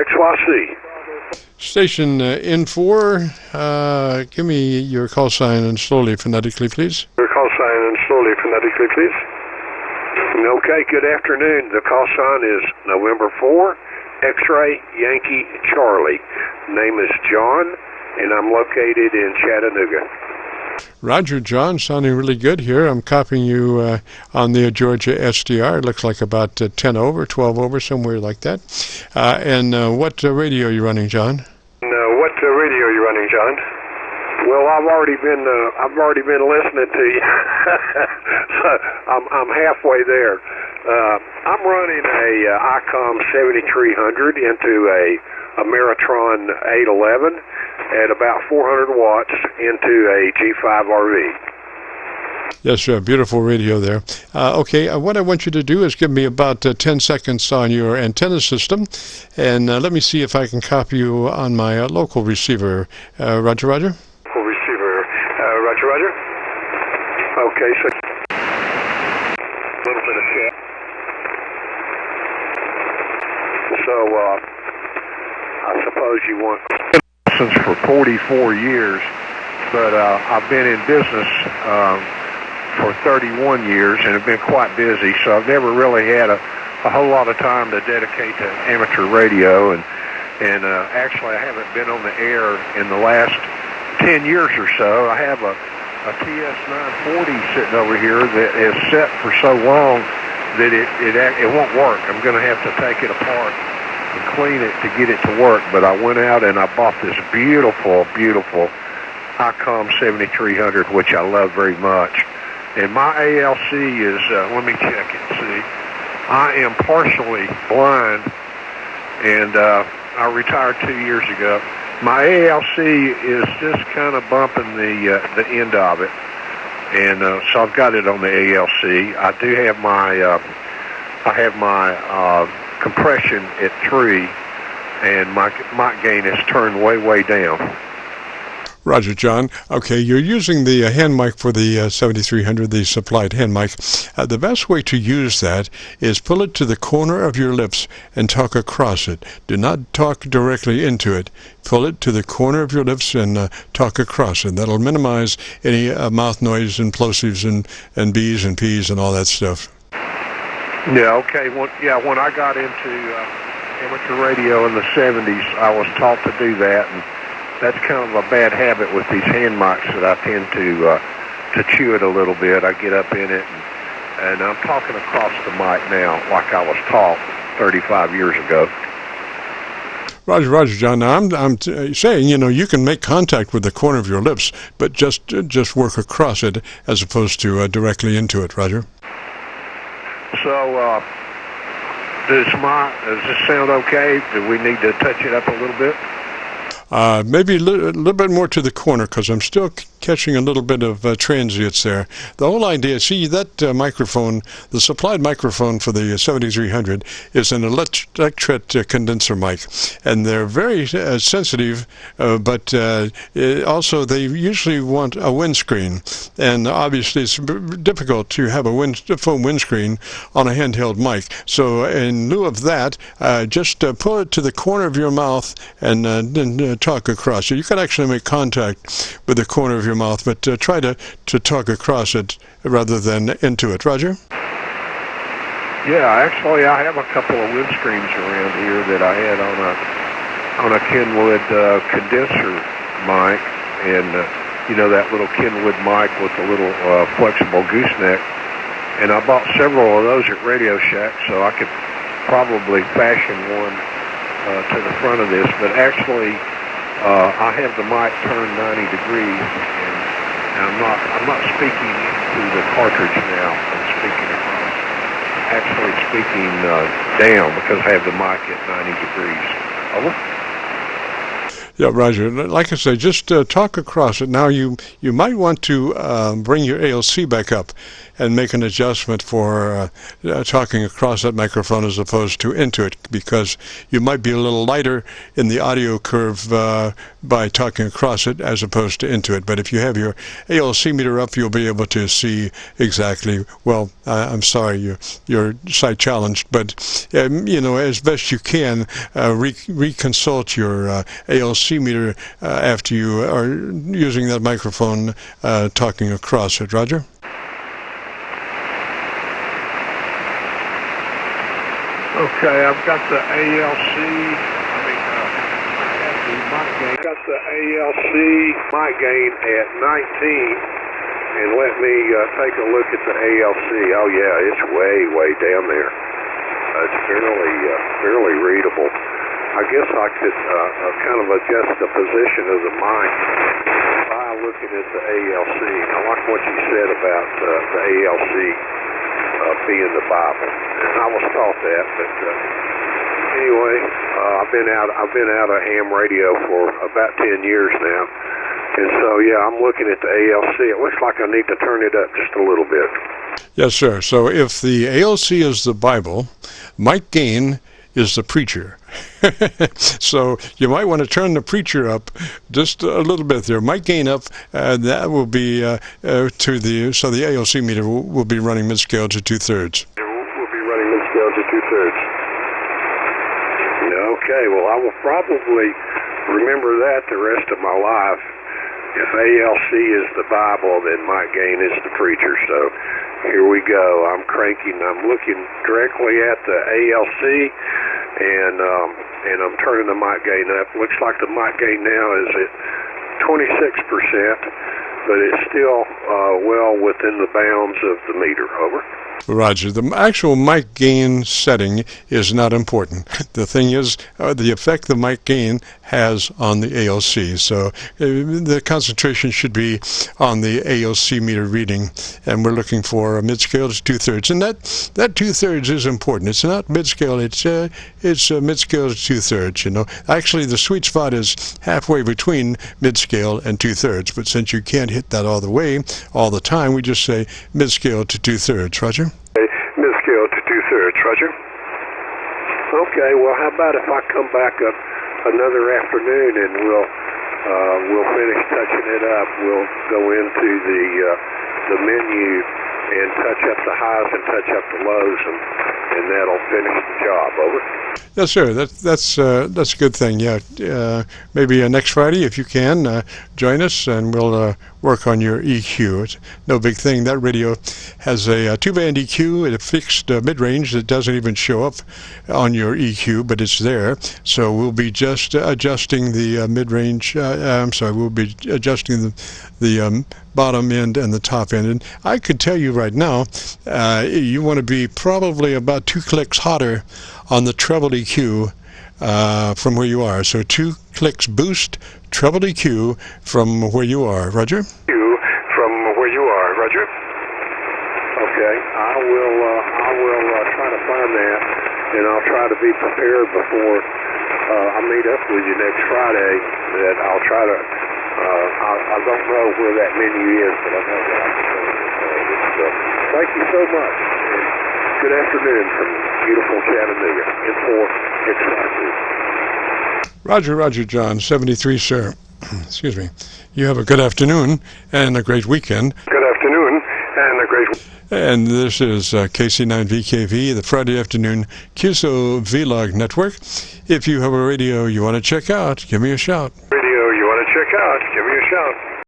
JOHN-N4XYC. Station N4, give me your call sign and slowly phonetically, please. Your call sign and slowly phonetically, please. Okay, good afternoon. The call sign is November 4, X-Ray Yankee Charlie. Name is John, and I'm located in Chattanooga. Roger, John, sounding really good here. I'm copying you on the Georgia SDR. It looks like about 10 over, 12 over, somewhere like that. And what radio are you running, John? What radio are you running, John? Well, I've already been listening to you. So I'm halfway there. I'm running a ICOM 7300 into a Meritron 811 at about 400 watts into a G5RV. Yes, sir. Beautiful radio there. Okay, what I want you to do is give me about 10 seconds on your antenna system, and let me see if I can copy you on my local receiver. Roger, Roger? Local receiver. Roger, Roger? Okay, so a little bit of chat. So, I suppose you want for 44 years, but I've been in business for 31 years and have been quite busy, so I've never really had a whole lot of time to dedicate to amateur radio, and actually I haven't been on the air in the last 10 years or so. I have a TS940 sitting over here that is set for so long that it won't work. I'm going to have to take it apart and clean it to get it to work, but I went out and I bought this beautiful, beautiful ICOM 7300, which I love very much. And my ALC is, let me check it, see. I am partially blind, and I retired 2 years ago. My ALC is just kind of bumping the end of it, and so I've got it on the ALC. I do have my compression at 3, and my mic gain is turned way down. Roger, John. Okay, you're using the hand mic for the 7300, the supplied hand mic. The best way to use that is pull it to the corner of your lips and talk across it. Do not talk directly into it. Pull it to the corner of your lips and talk across it. That'll minimize any mouth noise and plosives and B's and P's and all that stuff. Yeah, okay. When I got into amateur radio in the 70s, I was taught to do that, and that's kind of a bad habit with these hand mics that I tend to chew it a little bit. I get up in it, and I'm talking across the mic now like I was taught 35 years ago. Roger, John. Now, I'm saying, you can make contact with the corner of your lips, but just work across it as opposed to directly into it, Roger. So, does this sound okay? Do we need to touch it up a little bit? Maybe a little bit more to the corner, because I'm still catching a little bit of transients there. The whole idea, see, that microphone, the supplied microphone for the 7300 is an electret condenser mic, and they're very sensitive, but also they usually want a windscreen, and obviously it's difficult to have a foam windscreen on a handheld mic. So in lieu of that, just pull it to the corner of your mouth and then talk across it. You can actually make contact with the corner of your mouth, but try to talk across it rather than into it. Roger? Yeah, actually I have a couple of windscreens around here that I had on a Kenwood condenser mic, and that little Kenwood mic with the little flexible gooseneck, and I bought several of those at Radio Shack, so I could probably fashion one to the front of this, but actually I have the mic turned 90 degrees, and I'm not speaking into the cartridge now. I'm speaking across. Actually speaking down, because I have the mic at 90 degrees. Over. Yeah, Roger. Like I say, just talk across it. Now, you might want to bring your ALC back up and make an adjustment for talking across that microphone as opposed to into it, because you might be a little lighter in the audio curve by talking across it as opposed to into it. But if you have your ALC meter up, you'll be able to see exactly. Well, I'm sorry, you're sight challenged, but as best you can, reconsult your ALC meter after you are using that microphone talking across it. Roger? Okay, I've got the ALC, I have the mic gain. Got the ALC mic gain at 19, and let me take a look at the ALC. Oh yeah, it's way down there. It's fairly readable. I guess I could kind of adjust the position of the mic by looking at the ALC. I like what you said about the ALC being the Bible, and I was taught that. But anyway, I've been out of ham radio for about 10 years now, and so yeah, I'm looking at the ALC. It looks like I need to turn it up just a little bit. Yes, sir. So if the ALC is the Bible, mic gain is the preacher. So you might want to turn the preacher up just a little bit there. Mic gain up, that will be so the ALC meter will be running mid-scale to 2/3. We'll be running mid-scale to 2/3. Okay, well, I will probably remember that the rest of my life. If ALC is the Bible, then mic gain is the preacher. So here we go. I'm looking directly at the ALC, and I'm turning the mic gain up. Looks like the mic gain now is at 26%, but it's still well within the bounds of the meter. Over. Roger. The actual mic gain setting is not important. The thing is the effect the mic gain has on the ALC. So the concentration should be on the ALC meter reading, and we're looking for a mid-scale to 2/3. And that 2/3 is important. It's not mid-scale. It's mid-scale to 2/3. Actually, the sweet spot is halfway between mid-scale and 2/3. But since you can't hit that all the way, all the time, we just say mid-scale to 2/3. Roger. Mid-scale to 2/3, Roger. Okay, well, how about if I come back up another afternoon and we'll finish touching it up. We'll go into the menu and touch up the highs and touch up the lows, and that'll finish the job. Over. Yes, sir. That's a good thing. Yeah. Maybe next Friday, if you can, join us, and we'll work on your EQ. It's no big thing. That radio has a 2-band EQ at a fixed mid-range that doesn't even show up on your EQ, but it's there. So we'll be just adjusting the mid-range. We'll be adjusting the bottom end and the top end. And I could tell you right now, you want to be probably about 2 clicks hotter on the treble EQ from where you are. So 2 clicks boost, treble EQ from where you are. Roger? From where you are. Roger? Okay. I will try to find that, and I'll try to be prepared before I meet up with you next Friday. That I'll try to. I don't know where that menu is, but I know that I can go it. So thank you so much. And good afternoon from beautiful Chattanooga. N4XYC. Roger, John. 73, sir. Excuse me. You have a good afternoon and a great weekend. Good afternoon and a great weekend. And this is KC9VKV, the Friday afternoon Qso-Vlog network. If you have a radio you want to check out, give me a shout. Radio